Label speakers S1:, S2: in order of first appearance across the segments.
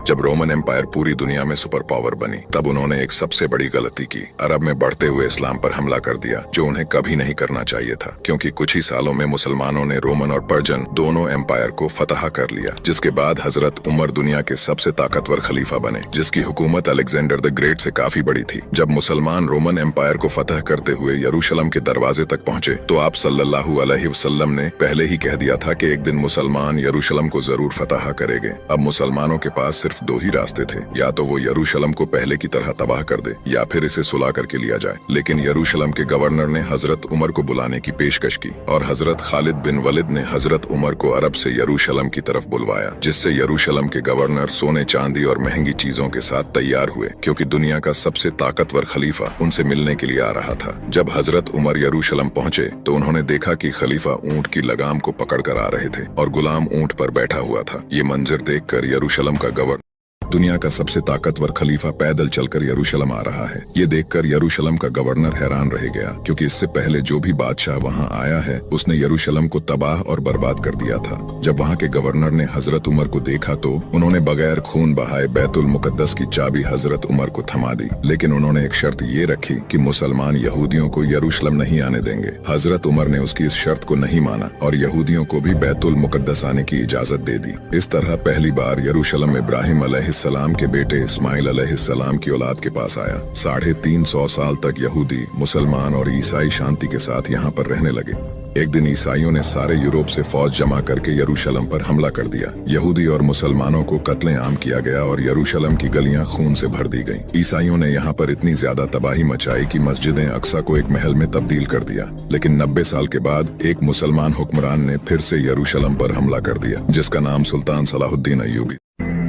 S1: जब Roman empire पूरी दुनिया में सुपर पावर बनी तब उन्होंने एक सबसे बड़ी गलती की। अरब में बढ़ते हुए इस्लाम पर हमला कर दिया, जो उन्हें कभी नहीं करना चाहिए था, क्योंकि कुछ ही सालों में मुसलमानों ने रोमन और पर्जन दोनों एम्पायर को फतह कर लिया। जिसके बाद हजरत उमर दुनिया के सबसे ताकतवर खलीफा बने, जिसकी हुकूमत अलेक्जेंडर द ग्रेट से काफी बड़ी थी। जब मुसलमान रोमन एम्पायर को फतह करते हुए यरूशलेम के दरवाजे तक पहुंचे तो आप सल्लल्लाहु अलैहि वसल्लम ने पहले ही कह दिया था कि एक दिन मुसलमान यरूशलेम को जरूर फतह करेंगे। अब मुसलमानों के पास सिर्फ दो ही रास्ते थे, या तो वो यरूशलेम को पहले की तरह तबाह कर दे या फिर इसे सुलह करके लिया जाए। लेकिन यरूशलेम के गवर्नर ने हजरत उमर को बुलाने की पेशकश की और हजरत खालिद बिन वलिद ने हजरत उमर को अरब से यरूशलेम की तरफ बुलवाया, जिससे यरूशलेम के गवर्नर सोने चांदी और महंगी चीजों के साथ तैयार हुए, क्योंकि दुनिया का सबसे ताकतवर खलीफा उनसे मिलने के लिए आ रहा था। जब हजरत उमर यरूशलेम पहुंचे तो उन्होंने देखा कि खलीफा ऊंट की लगाम को पकड़ कर आ रहे थे और गुलाम ऊंट पर बैठा हुआ था। ये मंजर देखकर यरूशलेम का गवर्नर, दुनिया का सबसे ताकतवर खलीफा पैदल चलकर यरूशलेम आ रहा है, ये देखकर यरूशलेम का गवर्नर हैरान रह गया, क्योंकि इससे पहले जो भी बादशाह वहां आया है उसने यरूशलेम को तबाह और बर्बाद कर दिया था। जब वहां के गवर्नर ने हजरत उमर को देखा तो उन्होंने बगैर खून बहाए बैतुल मुकद्दस की चाबी हजरत उमर को थमा दी, लेकिन उन्होंने एक शर्त ये रखी कि मुसलमान यहूदियों को यरूशलेम नहीं आने देंगे। हजरत उमर ने उसकी इस शर्त को नहीं माना और यहूदियों को भी बैतुल मुकद्दस आने की इजाजत दे दी। इस तरह पहली बार यरूशलेम इब्राहिम अलैहिस्सलाम के बेटे इस्माइल अलैहिस्सलाम की औलाद के पास आया। 350 साल तक यहूदी, मुसलमान और ईसाई शांति के साथ यहाँ पर रहने लगे। एक दिन ईसाइयों ने सारे यूरोप से फौज जमा करके यरूशलेम पर हमला कर दिया। यहूदी और मुसलमानों को कत्ले-आम किया गया और यरूशलेम की गलियां खून से भर दी गईं। ईसाइयों ने यहाँ पर इतनी ज्यादा तबाही मचाई कि मस्जिद अक्सा को एक महल में तब्दील कर दिया। लेकिन 90 साल के बाद एक मुसलमान हुक्मरान ने फिर से यरूशलेम पर हमला कर दिया, जिसका नाम सुल्तान सलाहुद्दीन अय्यूबी।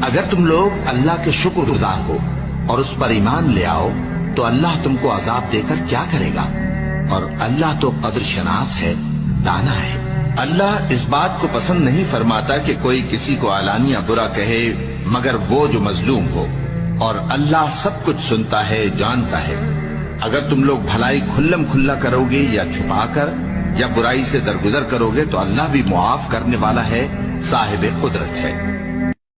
S2: अगर तुम लोग अल्लाह के शुक्रगुजार हो और उस पर ईमान ले आओ तो अल्लाह तुमको अजाब देकर क्या करेगा, और अल्लाह तो कद्र शनास है, दाना है। अल्लाह इस बात को पसंद नहीं फरमाता कि कोई किसी को आलानिया बुरा कहे मगर वो जो मजलूम हो, और अल्लाह सब कुछ सुनता है, जानता है। अगर तुम लोग भलाई खुल्लम खुल्ला करोगे या छुपाकर या बुराई से दरगुजर करोगे तो अल्लाह भी मुआफ करने वाला है, साहिब कुदरत है।